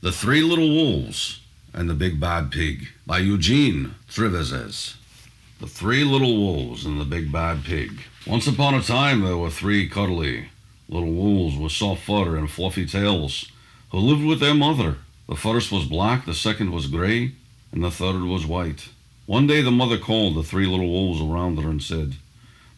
The Three Little Wolves and the Big Bad Pig by Eugene Trivezes. The Three Little Wolves and the Big Bad Pig. Once upon a time there were three cuddly little wolves with soft fur and fluffy tails who lived with their mother. The first was black, the second was gray, and the third was white. One day the mother called the three little wolves around her and said,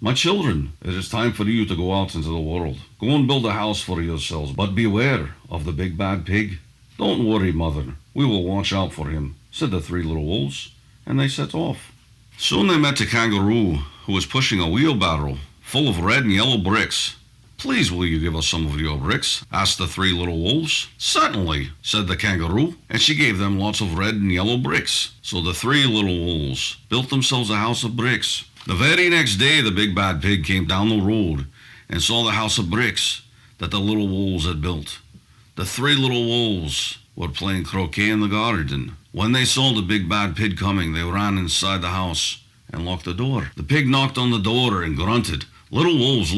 "My children, it is time for you to go out into the world. Go and build a house for yourselves, but beware of the big bad pig." "Don't worry, mother, we will watch out for him," said the three little wolves, and they set off. Soon they met a kangaroo who was pushing a wheelbarrow full of red and yellow bricks. "Please, will you give us some of your bricks?" asked the three little wolves. "Certainly," said the kangaroo, and she gave them lots of red and yellow bricks. So the three little wolves built themselves a house of bricks. The very next day the big bad pig came down the road and saw the house of bricks that the little wolves had built. The three little wolves were playing croquet in the garden. When they saw the big bad pig coming, they ran inside the house and locked the door. The pig knocked on the door and grunted, little wolves,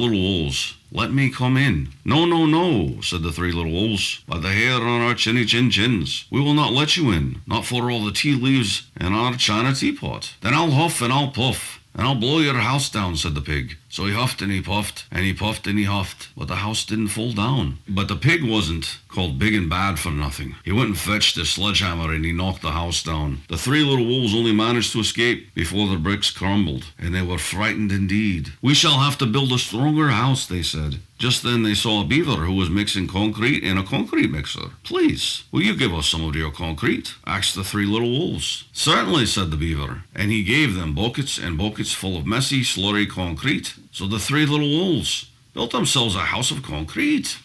let me come in." "No, no, no," said the three little wolves, "by the hair on our chinny chin chins, we will not let you in, not for all the tea leaves in our china teapot." "Then I'll huff and I'll puff, and I'll blow your house down," said the pig. So he huffed and he puffed, and he puffed and he huffed, but the house didn't fall down. But the pig wasn't called big and bad for nothing. He went and fetched a sledgehammer and he knocked the house down. The three little wolves only managed to escape before the bricks crumbled, and they were frightened indeed. "We shall have to build a stronger house," they said. Just then they saw a beaver who was mixing concrete in a concrete mixer. "Please, will you give us some of your concrete?" asked the three little wolves. "Certainly," said the beaver, and he gave them buckets and buckets full of messy, slurry concrete. So the three little wolves built themselves a house of concrete.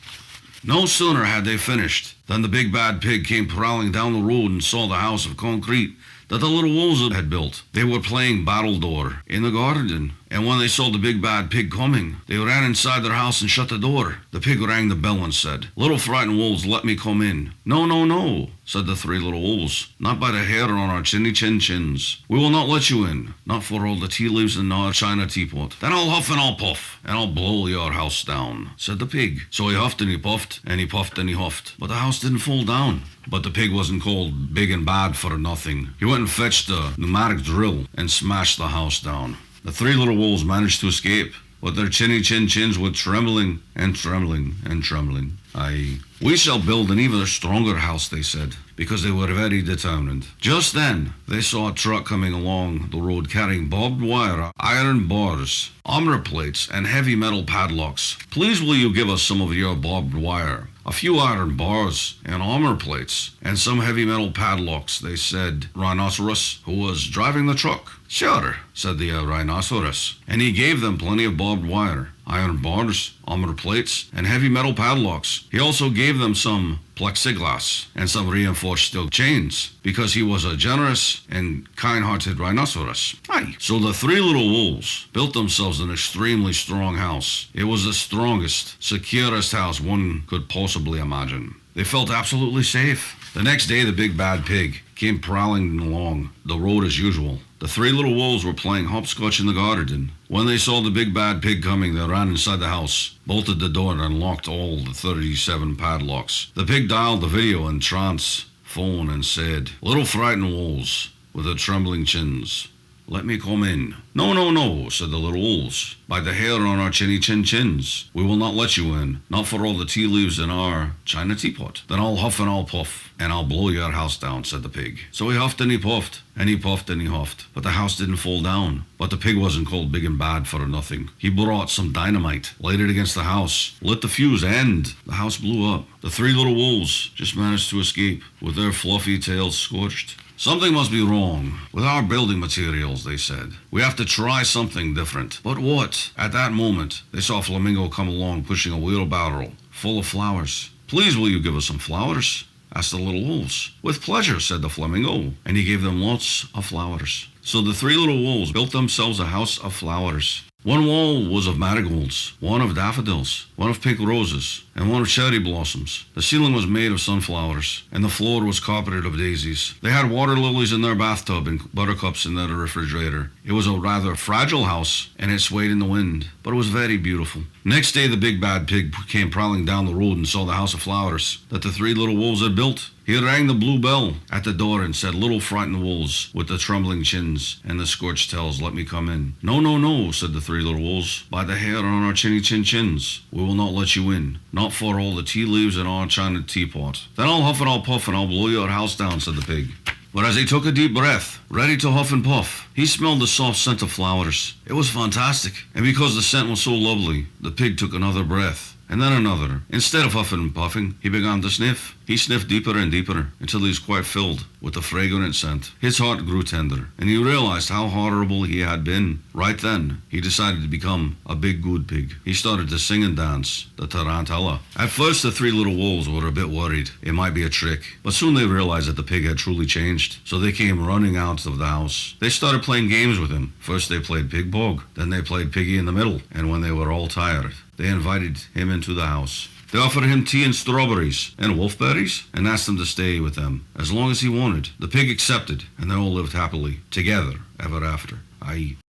No sooner had they finished than the big bad pig came prowling down the road and saw the house of concrete that the little wolves had built. They were playing battledore in the garden, and when they saw the big bad pig coming, they ran inside their house and shut the door. The pig rang the bell and said, "Little frightened wolves, let me come in." "No, no, no," said the three little wolves, "not by the hair on our chinny chin chins. We will not let you in, not for all the tea leaves in our china teapot." "Then I'll huff and I'll puff, and I'll blow your house down," said the pig. So he huffed and he puffed, and he puffed and he huffed, but the house didn't fall down. But the pig wasn't called big and bad for nothing. He went and fetched a pneumatic drill and smashed the house down. The three little wolves managed to escape, but their chinny chin chins were trembling and trembling and trembling. "Aye, we shall build an even stronger house," they said, because they were very determined. Just then, they saw a truck coming along the road carrying barbed wire, iron bars, armor plates, and heavy metal padlocks. "Please will you give us some of your barbed wire, a few iron bars and armor plates, and some heavy metal padlocks," they said. Rhinoceros, who was driving the truck. "Sure," said the rhinoceros, and he gave them plenty of barbed wire, iron bars, armor plates, and heavy metal padlocks. He also gave them some plexiglass and some reinforced steel chains, because he was a generous and kind-hearted rhinoceros. Aye. So the three little wolves built themselves an extremely strong house. It was the strongest, securest house one could possibly imagine. They felt absolutely safe. The next day the big bad pig came prowling along the road as usual. The three little wolves were playing hopscotch in the garden. When they saw the big bad pig coming, they ran inside the house, bolted the door, and locked all the 37 padlocks. The pig dialed the video and trance phone and said, "Little frightened wolves with their trembling chins, let me come in." "No, no, no," said the little wolves, "by the hair on our chinny chin chins, we will not let you in, not for all the tea leaves in our china teapot." "Then I'll huff and I'll puff, and I'll blow your house down," said the pig. So he huffed and he puffed, and he puffed and he huffed, but the house didn't fall down. But the pig wasn't called big and bad for nothing. He brought some dynamite, laid it against the house, lit the fuse, and the house blew up. The three little wolves just managed to escape with their fluffy tails scorched. "Something must be wrong with our building materials," they said. "We have to try something different." But what? At that moment, they saw a flamingo come along pushing a wheelbarrow full of flowers. "Please will you give us some flowers?" asked the little wolves. "With pleasure," said the flamingo, and he gave them lots of flowers. So the three little wolves built themselves a house of flowers. One wall was of marigolds, one of daffodils, one of pink roses, and one of cherry blossoms. The ceiling was made of sunflowers, and the floor was carpeted of daisies. They had water lilies in their bathtub and buttercups in their refrigerator. It was a rather fragile house, and it swayed in the wind, but it was very beautiful. Next day, the big bad pig came prowling down the road and saw the house of flowers that the 3 little wolves had built. He rang the blue bell at the door and said, "Little frightened wolves with the trembling chins and the scorched tails, let me come in." "No, no, no," said the 3 little wolves. "By the hair on our chinny chin chins, we will not let you in. Not for all the tea leaves in our china teapot." "Then I'll huff and I'll puff and I'll blow your house down," said the pig. But as he took a deep breath, ready to huff and puff, he smelled the soft scent of flowers. It was fantastic, and because the scent was so lovely, the pig took another breath, and then another. Instead of huffing and puffing, he began to sniff. He sniffed deeper and deeper until he was quite filled with the fragrant scent. His heart grew tender, and he realized how horrible he had been. Right then, he decided to become a big good pig. He started to sing and dance, the tarantella. At first, the 3 little wolves were a bit worried. It might be a trick. But soon they realized that the pig had truly changed, so they came running out of the house. They started playing games with him. First they played Pig Bog, then they played Piggy in the Middle, and when they were all tired, they invited him into the house. They offered him tea and strawberries and wolfberries and asked him to stay with them as long as he wanted. The pig accepted, and they all lived happily together ever after. Aye.